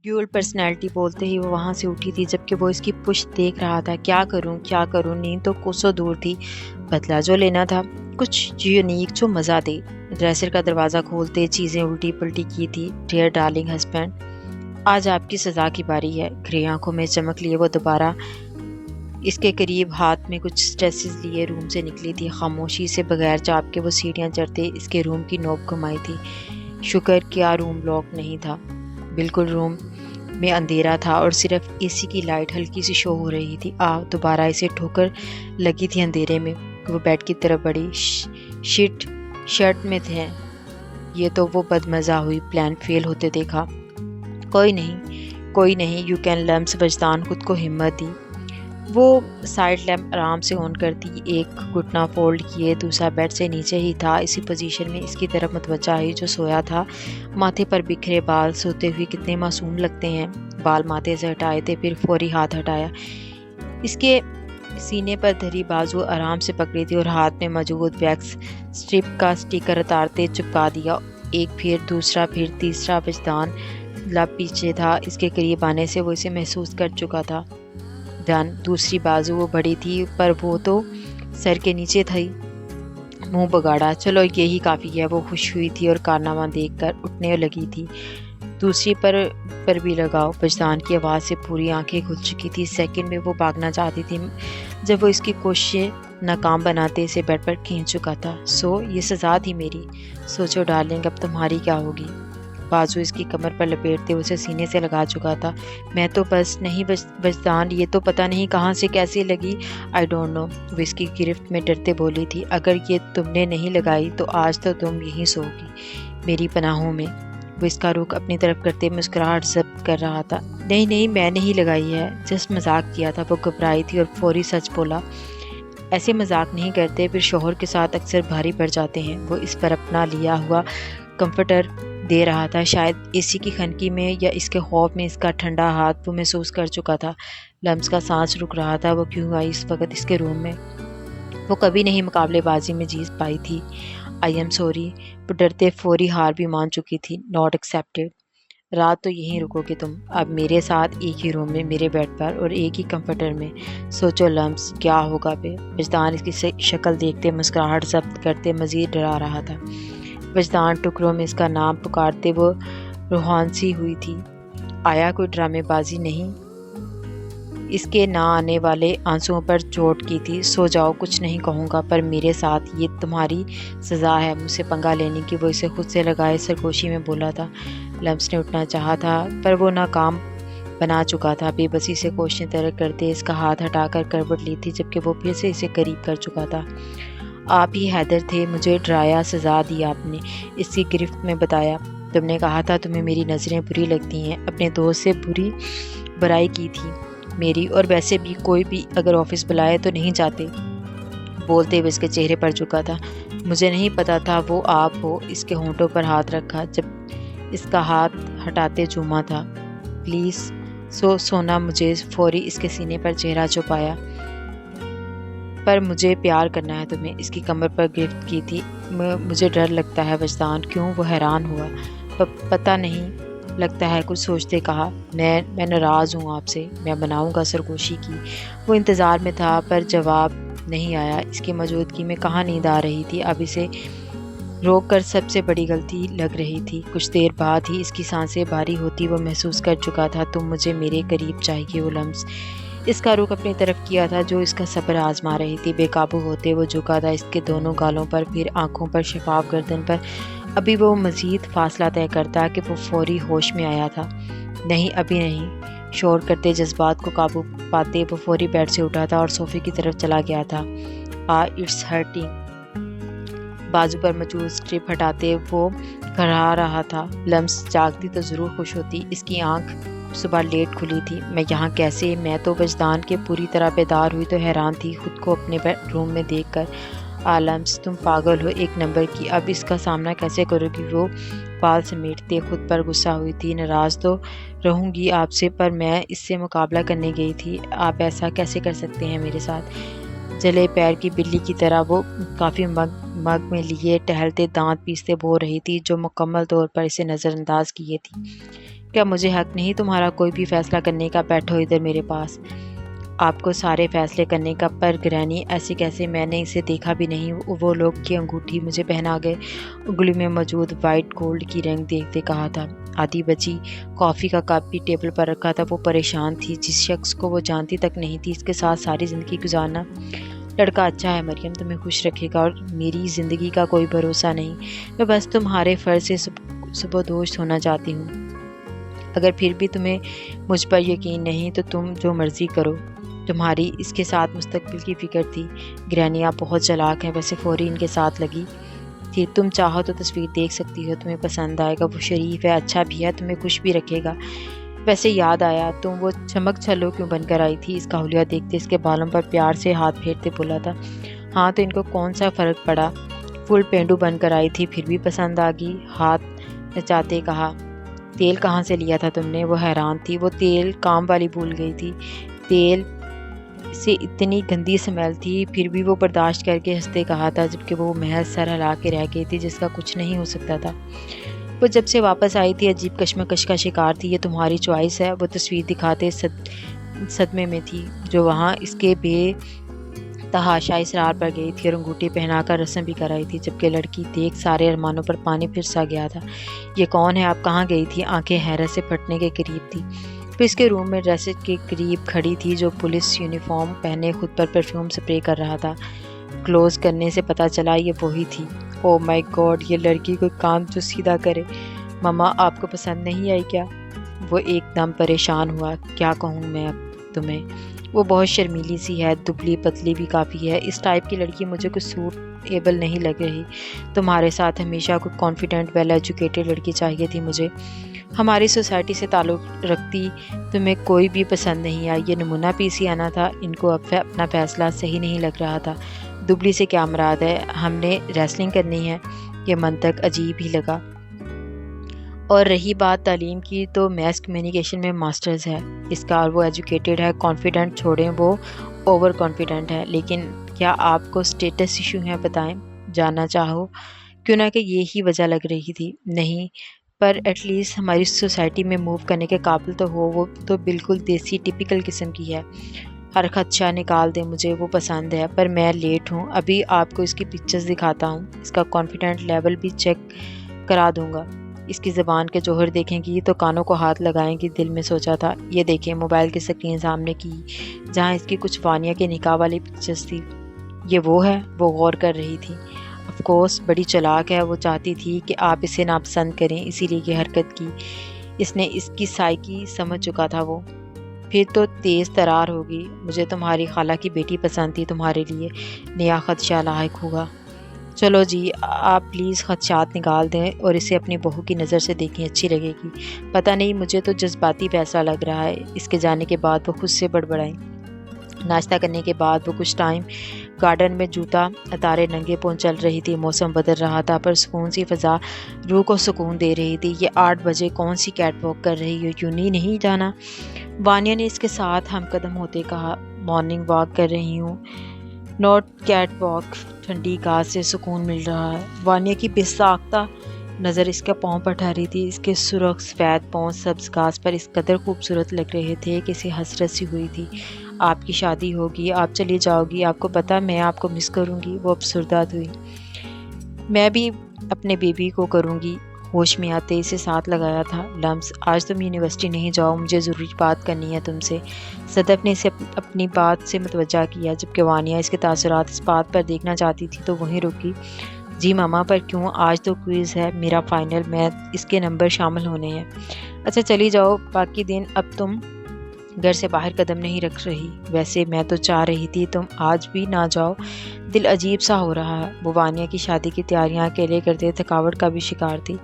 Dual personality بولتے ہی وہ وہاں سے اٹھی تھی، جبکہ وہ اس کی پشت دیکھ رہا تھا۔ کیا کروں، نیند تو کوسوں دور تھی۔ بدلہ جو لینا تھا، کچھ یونیک جو مزہ دے۔ ڈریسر کا دروازہ کھولتے چیزیں الٹی پلٹی کی تھی۔ ڈیئر ڈارلنگ ہسبینڈ، آج آپ کی سزا کی باری ہے۔ گرے آنکھوں میں چمک لیے وہ دوبارہ اس کے قریب ہاتھ میں کچھ اسٹریسز لیے روم سے نکلی تھی۔ خاموشی سے بغیر چاپ کے وہ سیڑھیاں چڑھتے اس کے روم کی نوب گھمائی تھی۔ شکر کیا روم لاک نہیں تھا۔ بالکل روم میں اندھیرا تھا اور صرف اے سی کی لائٹ ہلکی سی شو ہو رہی تھی۔ دوبارہ اسے ٹھوکر لگی تھی اندھیرے میں۔ وہ بیڈ کی طرف بڑھی۔ شرٹ میں تھے یہ تو وہ بدمزہ ہوئی پلان فیل ہوتے دیکھا۔ کوئی نہیں یو کین لمس وجدان خود کو ہمت دی۔ وہ سائڈ لیمپ آرام سے آن کر دی۔ ایک گھٹنا فولڈ کیے، دوسرا بیڈ سے نیچے ہی تھا، اسی پوزیشن میں اس کی طرف متوجہ ہوئی جو سویا تھا۔ ماتھے پر بکھرے بال، سوتے ہوئے کتنے معصوم لگتے ہیں۔ بال ماتھے سے ہٹائے تھے، پھر فوری ہاتھ ہٹایا۔ اس کے سینے پر دھری بازو آرام سے پکڑی تھی اور ہاتھ میں موجود ویکس اسٹرپ کا اسٹیکر اتارتے چپکا دیا۔ ایک پھر دوسرا پھر تیسرا۔ وجدان لب پیچھے تھا، اس کے قریب آنے سے وہ اسے محسوس کر چکا تھا۔ دوسری بازو وہ بڑی تھی پر وہ تو سر کے نیچے تھی۔ منہ بگاڑا، چلو یہی کافی ہے۔ وہ خوش ہوئی تھی اور کارنامہ دیکھ کر اٹھنے لگی تھی۔ دوسری پر بھی لگاؤ۔ وجدان کی آواز سے پوری آنکھیں کھل چکی تھی۔ سیکنڈ میں وہ بھاگنا چاہتی تھی جب وہ اس کی کوششیں ناکام بناتے اسے بیڈ پر کھینچ چکا تھا۔ یہ سزا تھی میری۔ سوچو ڈارلنگ، اب تمہاری کیا ہوگی؟ بازو اس کی کمر پر لپیٹتے اسے سینے سے لگا چکا تھا۔ میں تو بس نہیں وجدان، یہ تو پتہ نہیں کہاں سے کیسے لگی۔ آئی ڈونٹ نو، وہ اس کی گرفت میں ڈرتے بولی تھی۔ اگر یہ تم نے نہیں لگائی تو آج تو تم یہیں سو گی میری پناہوں میں۔ وہ اس کا رخ اپنی طرف کرتے مسکراہٹ ضبط کر رہا تھا۔ نہیں میں نہیں لگائی ہے، جسٹ مذاق کیا تھا۔ وہ گھبرائی تھی اور فوری سچ بولا۔ ایسے مذاق نہیں کرتے، پھر شوہر کے ساتھ اکثر بھاری پڑ جاتے ہیں۔ وہ اس پر اپنا لیا ہوا کمفرٹر دے رہا تھا، شاید اے سی کی خنکی میں یا اس کے خوف میں اس کا ٹھنڈا ہاتھ وہ محسوس کر چکا تھا۔ لمس کا سانس رک رہا تھا۔ وہ کیوں آئی اس وقت اس کے روم میں؟ وہ کبھی نہیں مقابلے بازی میں جیت پائی تھی۔ آئی ایم سوری، وہ ڈرتے فوری ہار بھی مان چکی تھی۔ Not accepted. رات تو یہیں رکو گے تم، اب میرے ساتھ ایک ہی روم میں، میرے بیڈ پر اور ایک ہی کمفرٹر میں۔ سوچو لمس، کیا ہوگا پہ؟ وجدان اس کی شکل دیکھتے مسکراہٹ ضبط کرتے مزید ڈرا رہا تھا۔ وجدان ٹکڑوں میں اس کا نام پکارتے وہ روحانسی ہوئی تھی۔ آیا کوئی ڈرامے بازی نہیں؟ اس کے نہ آنے والے آنسوؤں پر چوٹ کی تھی۔ سو جاؤ، کچھ نہیں کہوں گا، پر میرے ساتھ یہ تمہاری سزا ہے مجھ سے پنگا لینے کی۔ وہ اسے خود سے لگائے سرگوشی میں بولا تھا۔ لمس نے اٹھنا چاہا تھا پر وہ ناکام بنا چکا تھا۔ بے بسی سے کوششیں ترک کرتے اس کا ہاتھ ہٹا کر کروٹ لی تھی، جبکہ وہ پھر سے اسے قریب کر چکا تھا۔ آپ ہی حیدر تھے، مجھے ڈرایا، سزا دی آپ نے، اس کی گرفت میں بتایا۔ تم نے کہا تھا تمہیں میری نظریں بری لگتی ہیں، اپنے دوست سے برائی کی تھی میری، اور ویسے بھی کوئی بھی اگر آفس بلائے تو نہیں جاتے۔ بولتے ہوئے اس کے چہرے پر جھکا تھا۔ مجھے نہیں پتا تھا وہ آپ ہو۔ اس کے ہونٹوں پر ہاتھ رکھا، جب اس کا ہاتھ ہٹاتے چوما تھا۔ پلیز سونا مجھے، فوری اس کے سینے پر چہرہ چھپایا۔ پر مجھے پیار کرنا ہے تمہیں، اس کی کمر پر گرفت کی تھی۔ مجھے ڈر لگتا ہے وجدان۔ کیوں؟ وہ حیران ہوا۔ پتہ نہیں، لگتا ہے کچھ سوچتے کہا۔ میں ناراض ہوں آپ سے، میں بناؤں گا سرگوشی کی۔ وہ انتظار میں تھا پر جواب نہیں آیا۔ اس کی موجودگی میں کہاں نیند آ رہی تھی؟ اب اسے روک کر سب سے بڑی غلطی لگ رہی تھی۔ کچھ دیر بعد ہی اس کی سانسیں بھاری ہوتی وہ محسوس کر چکا تھا۔ تم مجھے میرے قریب چاہیے۔ وہ لمس اس کا رخ اپنی طرف کیا تھا جو اس کا صبر آزما رہی تھی۔ بے قابو ہوتے وہ جھکا تھا اس کے دونوں گالوں پر، پھر آنکھوں پر، شفاف گردن پر۔ ابھی وہ مزید فاصلہ طے کرتا کہ وہ فوری ہوش میں آیا تھا۔ نہیں، ابھی نہیں، شور کرتے جذبات کو قابو پاتے وہ فوری بیڈ سے اٹھا تھا اور صوفے کی طرف چلا گیا تھا۔ It's hurting. بازو پر موجود اسٹرپ ہٹاتے وہ گھرا رہا تھا۔ لمس جاگتی تو ضرور خوش ہوتی، اس کی آنکھ صبح لیٹ کھلی تھی۔ میں یہاں کیسے؟ میں تو وجدان کے پوری طرح بیدار ہوئی تو حیران تھی خود کو اپنے روم میں دیکھ کر۔ لمس، تم پاگل ہو ایک نمبر کی، اب اس کا سامنا کیسے کرو گی؟ وہ بال سمیٹتے خود پر غصہ ہوئی تھی۔ ناراض تو رہوں گی آپ سے، پر میں اس سے مقابلہ کرنے گئی تھی، آپ ایسا کیسے کر سکتے ہیں میرے ساتھ؟ جلے پیر کی بلی کی طرح وہ کافی مگ میں لیے ٹہلتے دانت پیستے بول رہی تھی جو مکمل طور پر اسے نظر انداز کیے تھی۔ کیا مجھے حق نہیں تمہارا کوئی بھی فیصلہ کرنے کا؟ بیٹھو ادھر میرے پاس، آپ کو سارے فیصلے کرنے کا۔ پر گرینی ایسے کیسے؟ میں نے اسے دیکھا بھی نہیں۔ وہ لوگ کی انگوٹھی مجھے پہنا گئے۔ انگلی میں موجود وائٹ گولڈ کی رنگ دیکھتے کہا تھا۔ آدھی بچی کافی کا کپ بھی ٹیبل پر رکھا تھا۔ وہ پریشان تھی، جس شخص کو وہ جانتی تک نہیں تھی، اس کے ساتھ ساری زندگی گزارنا۔ لڑکا اچھا ہے مریم، تمہیں خوش رکھے گا، اور میری زندگی کا کوئی بھروسہ نہیں۔ میں بس تمہارے فرض سے سبودوش ہونا چاہتی ہوں۔ اگر پھر بھی تمہیں مجھ پر یقین نہیں تو تم جو مرضی کرو۔ تمہاری اس کے ساتھ مستقبل کی فکر تھی۔ گرینی آپ بہت چالاک ہیں۔ ویسے فوری ان کے ساتھ لگی تھی۔ تم چاہو تو تصویر دیکھ سکتی ہو، تمہیں پسند آئے گا۔ وہ شریف ہے، اچھا بھی ہے، تمہیں خوش بھی رکھے گا۔ ویسے یاد آیا، تم وہ چمک چھلو کیوں بن کر آئی تھی؟ اس کا حلیہ دیکھتے اس کے بالوں پر پیار سے ہاتھ پھیرتے بولا تھا۔ ہاں تو ان کو کون سا فرق پڑا؟ فل پینڈو بن کر آئی تھی، پھر بھی پسند آ گئی۔ ہاتھ نچاتے کہا، تیل کہاں سے لیا تھا تم نے؟ وہ حیران تھی۔ وہ تیل کام والی بھول گئی تھی۔ تیل سے اتنی گندی سمیل تھی، پھر بھی وہ برداشت کر کے ہنستے کہا تھا، جبکہ وہ محض سر ہلا کے رہ گئی تھی، جس کا کچھ نہیں ہو سکتا تھا۔ وہ جب سے واپس آئی تھی عجیب کشمکش کا شکار تھی۔ یہ تمہاری چوائس ہے؟ وہ تصویر دکھاتے صدمے میں تھی، جو وہاں اس کے بے تحاشا اصرار پر گئی تھی اور انگوٹھی پہنا کر رسم بھی کرائی تھی، جبکہ لڑکی دیکھ سارے ارمانوں پر پانی پھر سا گیا تھا۔ یہ کون ہے؟ آپ کہاں گئی تھی؟ آنکھیں حیرت سے پھٹنے کے قریب تھی۔ پھر اس کے روم میں ڈریسر کے قریب کھڑی تھی، جو پولیس یونیفارم پہنے خود پر پرفیوم سپرے کر رہا تھا۔ کلوز کرنے سے پتہ چلا یہ وہی تھی۔ او مائی گاڈ، یہ لڑکی کوئی کام تو سیدھا کرے۔ مما آپ کو پسند نہیں آئی کیا؟ وہ ایک دم پریشان ہوا۔ کیا کہوں میں اب تمہیں؟ وہ بہت شرمیلی سی ہے، دبلی پتلی بھی کافی ہے۔ اس ٹائپ کی لڑکی مجھے کچھ سوٹیبل نہیں لگ رہی۔ تمہارے ساتھ ہمیشہ کوئی کانفیڈنٹ ویل ایجوکیٹڈ لڑکی چاہیے تھی مجھے۔ ہماری سوسائٹی سے تعلق رکھتی تمہیں کوئی بھی پسند نہیں آئی۔ یہ نمونہ پیس ہی آنا تھا۔ ان کو اب اپنا فیصلہ صحیح نہیں لگ رہا تھا۔ دبلی سے کیا مراد ہے؟ ہم نے ریسلنگ کرنی ہے؟ یہ منطق عجیب ہی لگا۔ اور رہی بات تعلیم کی، تو میس کمیونیکیشن میں ماسٹرز ہے اس کا، اور وہ ایجوکیٹڈ ہے۔ کانفیڈنٹ چھوڑیں، وہ اوور کانفیڈنٹ ہے۔ لیکن کیا آپ کو اسٹیٹس ایشو ہیں؟ بتائیں، جاننا چاہو کیوں نہ کہ یہی وجہ لگ رہی تھی۔ نہیں، پر ایٹ لیسٹ ہماری سوسائٹی میں موو کرنے کے قابل تو ہو۔ وہ تو بالکل دیسی ٹپیکل قسم کی ہے۔ ہر خدشہ نکال دیں، مجھے وہ پسند ہے، پر میں لیٹ ہوں۔ ابھی آپ کو اس کی پکچرز دکھاتا ہوں، اس کا کانفیڈنٹ لیول بھی چیک کرا دوں گا۔ اس کی زبان کے جوہر دیکھیں گی تو کانوں کو ہاتھ لگائیں گی۔ دل میں سوچا تھا، یہ دیکھیں موبائل کی سکرین سامنے کی، جہاں اس کی کچھ وانیہ کے نکاح والی پکچرز تھی۔ یہ وہ ہے؟ وہ غور کر رہی تھی۔ آف کورس، بڑی چالاک ہے۔ وہ چاہتی تھی کہ آپ اسے ناپسند کریں، اسی لیے یہ حرکت کی۔ اس نے اس کی سائیکی سمجھ چکا تھا وہ۔ پھر تو تیز ترار ہوگی۔ مجھے تمہاری خالہ کی بیٹی پسند تھی، تمہارے لیے نیا خدشہ لاحق ہوگا۔ چلو جی، آپ پلیز خدشات نکال دیں اور اسے اپنی بہو کی نظر سے دیکھیں، اچھی لگے گی۔ پتہ نہیں، مجھے تو جذباتی فیصلہ لگ رہا ہے۔ اس کے جانے کے بعد وہ خود سے بڑبڑائیں۔ ناشتہ کرنے کے بعد وہ کچھ ٹائم گارڈن میں جوتا اتارے ننگے پاؤں چل رہی تھی۔ موسم بدل رہا تھا، پر سکون سی فضا روح کو سکون دے رہی تھی۔ یہ 8 بجے کون سی کیٹ واک کر رہی ہو؟ یونی نہیں جانا؟ وانیہ نے اس کے ساتھ ہم قدم ہوتے کہا۔ مارننگ واک کر رہی ہوں، نوٹ کیٹ واک۔ ٹھنڈی گھاس سے سکون مل رہا ہے۔ وانیہ کی بے ساختہ نظر اس کے پاؤں پر ٹھہری تھی۔ اس کے سرخ سفید پاؤں سبز گھاس پر اس قدر خوبصورت لگ رہے تھے کہ اسے حسرت سی ہوئی تھی۔ آپ کی شادی ہوگی، آپ چلی جاؤ گی، آپ کو پتہ میں آپ کو مس کروں گی۔ وہ افسردہ ہوئی۔ میں بھی اپنے بیبی کو کروں گی۔ ہوش میں آتے اسے ساتھ لگایا تھا۔ لمس، آج تم یونیورسٹی نہیں جاؤ، مجھے ضروری بات کرنی ہے تم سے۔ صدف نے اسے اپنی بات سے متوجہ کیا، جبکہ وانیہ اس کے تاثرات اس بات پر دیکھنا چاہتی تھی تو وہیں رکی۔ جی ماما، پر کیوں؟ آج تو کوئز ہے میرا فائنل، میں اس کے نمبر شامل ہونے ہیں۔ اچھا چلی جاؤ، باقی دن اب تم گھر سے باہر قدم نہیں رکھ رہی۔ ویسے میں تو چاہ رہی تھی تم آج بھی نہ جاؤ، دل عجیب سا ہو رہا ہے۔ وہ وانیہ کی شادی کی تیاریاں اکیلے کرتے تھکاوٹ کا بھی شکار تھی۔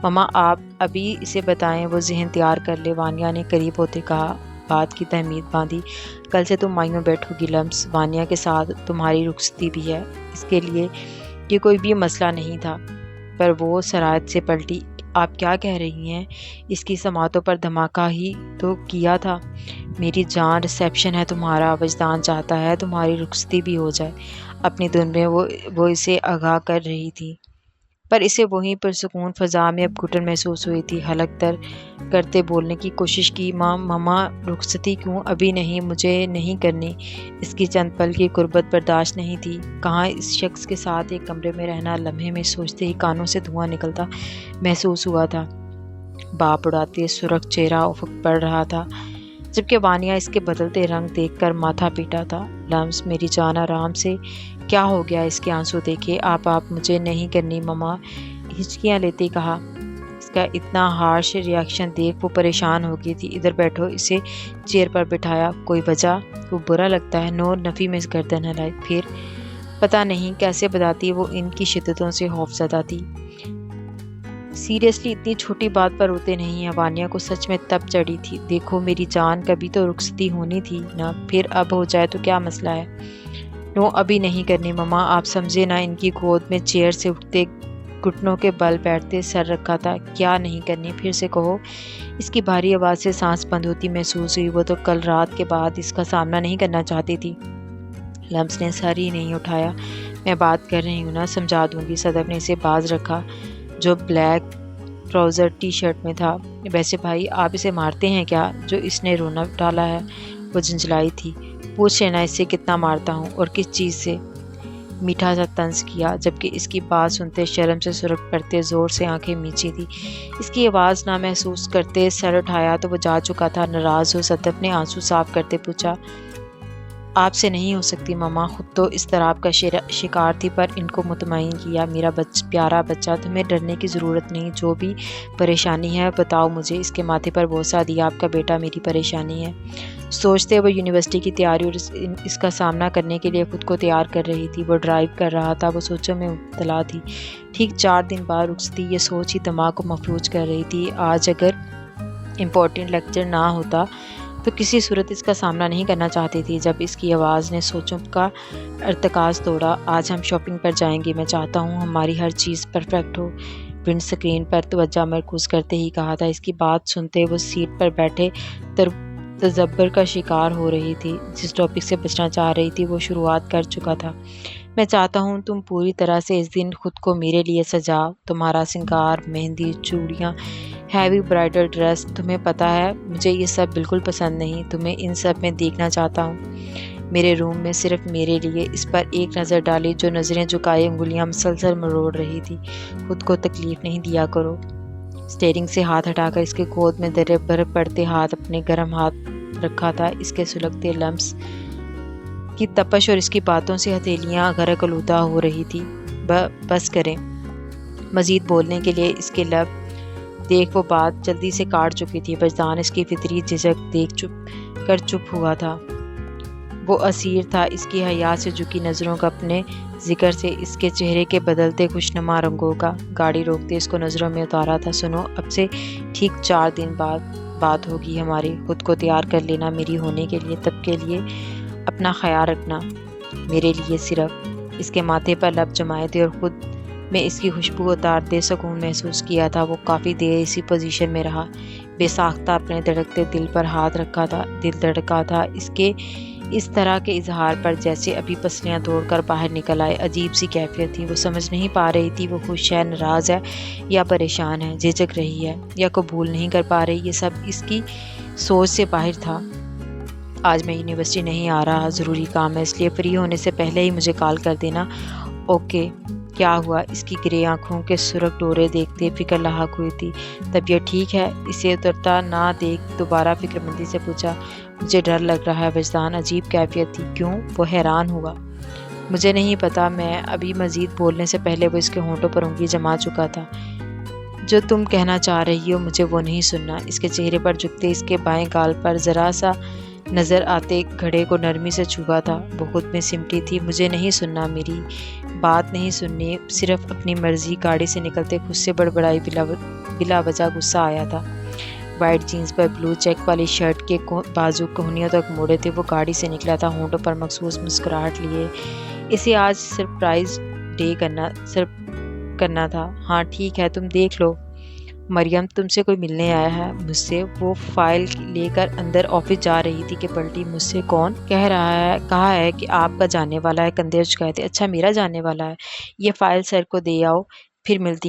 ماما آپ ابھی اسے بتائیں، وہ ذہن تیار کر لے، وانیہ نے قریب ہوتے کہا۔ بات کی تہمید باندھی۔ کل سے تم مائیوں بیٹھو گی لمس، وانیہ کے ساتھ تمہاری رخصتی بھی ہے، اس کے لیے یہ کوئی بھی مسئلہ نہیں تھا۔ پر وہ سرایت سے پلٹی۔ آپ کیا کہہ رہی ہیں؟ اس کی سماعتوں پر دھماکہ ہی تو کیا تھا۔ میری جان، ریسیپشن ہے تمہارا، وجدان چاہتا ہے تمہاری رخصتی بھی ہو جائے۔ اپنی دھن میں وہ اسے آگاہ کر رہی تھی۔ پر اسے وہیں پرسکون فضا میں اب گھٹن محسوس ہوئی تھی۔ حلق در کرتے بولنے کی کوشش کی، ماما رخصتی کیوں؟ ابھی نہیں، مجھے نہیں کرنی۔ اس کی چند پل کی غربت برداشت نہیں تھی۔ کہاں اس شخص کے ساتھ ایک کمرے میں رہنا، لمحے میں سوچتے ہی کانوں سے دھواں نکلتا محسوس ہوا تھا۔ باپ اڑاتے سرخ چہرہ افق پڑ رہا تھا، جبکہ وانیہ اس کے بدلتے رنگ دیکھ کر ماتھا پیٹا تھا۔ لمس میری جان آرام سے، کیا ہو گیا؟ اس کے آنسو دیکھے۔ آپ مجھے نہیں کرنی ماما، ہچکیاں لیتے کہا۔ اس کا اتنا ہارش ریاکشن دیکھ وہ پریشان ہو گئی تھی۔ ادھر بیٹھو، اسے چیئر پر بٹھایا۔ کوئی وجہ؟ وہ برا لگتا ہے؟ نو، نفی میں گردن ہلائی۔ پھر پتہ نہیں کیسے بتاتی، وہ ان کی شدتوں سے خوف زدہ تھی۔ سیریسلی اتنی چھوٹی بات پر روتے نہیں ہیں۔ وانیہ کو سچ میں تب چڑھی تھی۔ دیکھو میری جان، کبھی تو رخصتی ہونی تھی نا، پھر اب ہو جائے تو کیا مسئلہ ہے؟ نو، ابھی نہیں کرنی ماما، آپ سمجھے نا۔ ان کی گود میں چیئر سے اٹھتے، گھٹنوں کے بل بیٹھتے سر رکھا تھا۔ کیا نہیں کرنی؟ پھر سے کہو۔ اس کی بھاری آواز سے سانس بند ہوتی محسوس ہوئی۔ وہ تو کل رات کے بعد اس کا سامنا نہیں کرنا چاہتی تھی۔ لمس نے سر ہی نہیں اٹھایا۔ میں بات کر رہی ہوں نا، سمجھا دوں گی۔ صدف نے اسے باز رکھا، جو بلیک ٹراؤزر ٹی شرٹ میں تھا۔ ویسے بھائی، آپ اسے مارتے ہیں کیا؟ جو اس نے رونا ڈالا ہے؟ وہ جھنجھلائی تھی۔ پوچھ لینا اس سے کتنا مارتا ہوں اور کس چیز سے۔ میٹھا سا طنز کیا، جبکہ اس کی بات سنتے شرم سے سرخ پڑتے زور سے آنکھیں میچی تھی۔ اس کی آواز نہ محسوس کرتے سر اٹھایا تو وہ جا چکا تھا۔ ناراض ہو؟ صدف نے آنسو صاف کرتے پوچھا۔ آپ سے نہیں ہو سکتی ماما، خود تو اضطراب کا شکار تھی، پر ان کو مطمئن کیا۔ میرا پیارا بچہ، تمہیں ڈرنے کی ضرورت نہیں۔ جو بھی پریشانی ہے بتاؤ مجھے۔ اس کے ماتھے پر بوسہ دیا۔ آپ کا بیٹا میری پریشانی ہے۔ سوچتے وہ یونیورسٹی کی تیاری اور اس کا سامنا کرنے کے لیے خود کو تیار کر رہی تھی۔ وہ ڈرائیو کر رہا تھا، وہ سوچوں میں مبتلا تھی۔ ٹھیک 4 دن بعد رخصتی، یہ سوچ ہی دماغ کو مفلوج کر رہی تھی۔ آج اگر امپورٹنٹ لیکچر نہ ہوتا تو کسی صورت اس کا سامنا نہیں کرنا چاہتی تھی۔ جب اس کی آواز نے سوچوں کا ارتکاز توڑا، آج ہم شاپنگ پر جائیں گے، میں چاہتا ہوں ہماری ہر چیز پرفیکٹ ہو۔ ونڈ اسکرین پر توجہ مرکوز کرتے ہی کہا تھا۔ اس کی بات سنتے وہ سیٹ پر بیٹھے تذبذب کا شکار ہو رہی تھی۔ جس ٹاپک سے بچنا چاہ رہی تھی وہ شروعات کر چکا تھا۔ میں چاہتا ہوں تم پوری طرح سے اس دن خود کو میرے لیے سجاؤ۔ تمہارا سنگار، مہندی، چوڑیاں، ہیوی برائڈل ڈریس، تمہیں پتہ ہے مجھے یہ سب بالکل پسند نہیں۔ تمہیں ان سب میں دیکھنا چاہتا ہوں، میرے روم میں، صرف میرے لیے۔ اس پر ایک نظر ڈالی، جو نظریں جھکائے انگلیاں مسلسل مروڑ رہی تھی۔ خود کو تکلیف نہیں دیا کرو۔ اسٹیئرنگ سے ہاتھ ہٹا کر اس کے گود میں درے برف پڑتے ہاتھ اپنے گرم ہاتھ رکھا تھا۔ اس کے سلگتے لمس کی تپش اور اس کی باتوں سے ہتھیلیاں غرق آلودہ ہو رہی تھی۔ بس کریں۔ مزید بولنے کے لیے اس کے لب دیکھ وہ بات جلدی سے کاٹ چکی تھی۔ وجدان اس کی فطری جھجک دیکھ چپ ہوا تھا۔ وہ اسیر تھا اس کی حیا سے جھکی نظروں کا، اپنے ذکر سے، اس کے چہرے کے بدلتے خوشنما رنگوں کا۔ گاڑی روکتے اس کو نظروں میں اتارا تھا۔ سنو، اب سے ٹھیک 4 دن بعد بات ہوگی ہماری۔ خود کو تیار کر لینا میری ہونے کے لیے، تب کے لیے اپنا خیال رکھنا، میرے لیے صرف۔ اس کے ماتھے پر لب جمائے تھے اور خود میں اس کی خوشبو اتارتے سکون محسوس کیا تھا۔ وہ کافی دیر اسی پوزیشن میں رہا، بے ساختہ اپنے دھڑکتے دل پر ہاتھ رکھا تھا۔ دل دھڑکا تھا اس کے اس طرح کے اظہار پر، جیسے ابھی پسلیاں توڑ کر باہر نکل آئے۔ عجیب سی کیفیت تھی۔ وہ سمجھ نہیں پا رہی تھی وہ خوش ہے، ناراض ہے یا پریشان ہے، جھجک رہی ہے یا قبول نہیں کر پا رہی۔ یہ سب اس کی سوچ سے باہر تھا۔ آج میں یونیورسٹی نہیں آ رہا، ضروری کام ہے، اس لیے فری ہونے سے پہلے ہی مجھے کال کر دینا۔ اوکے۔ کیا ہوا؟ اس کی گرے آنکھوں کے سرخ ڈورے دیکھتے فکر لاحق ہوئی تھی۔ طبیعت ٹھیک ہے؟ اسے اترتا نہ دیکھ دوبارہ فکر مندی سے پوچھا۔ مجھے ڈر لگ رہا ہے وجدان۔ عجیب کیفیت تھی۔ کیوں؟ وہ حیران ہوا۔ مجھے نہیں پتا۔ میں ابھی مزید بولنے سے پہلے وہ اس کے ہونٹوں پر انگلی جما چکا تھا۔ جو تم کہنا چاہ رہی ہو مجھے وہ نہیں سننا۔ اس کے چہرے پر جھکتے اس کے بائیں گال پر ذرا سا نظر آتے گھڑے کو نرمی سے چھوا تھا۔ وہ خود میں سمٹی تھی۔ مجھے نہیں سننا، میری بات نہیں سننی، صرف اپنی مرضی۔ گاڑی سے نکلتے خود سے بڑبڑائی، بلا وجہ غصہ آیا تھا۔ وائٹ جینز پر بلو چیک والی شرٹ کے بازو کہنیوں تک موڑے تھے۔ وہ گاڑی سے نکلا تھا، ہونٹوں پر مخصوص مسکراہٹ لیے۔ اسے آج سرپرائز ڈے کرنا تھا۔ ہاں ٹھیک ہے، تم دیکھ لو۔ مریم، تم سے کوئی ملنے آیا ہے مجھ سے؟ وہ فائل لے کر اندر آفس جا رہی تھی کہ پلٹی۔ مجھ سے کون؟ کہا ہے کہ آپ کا جاننے والا ہے۔ کندھے اچکائے تھے۔ اچھا، میرا جاننے والا ہے؟ یہ فائل سر کو دے آؤ، پھر ملتی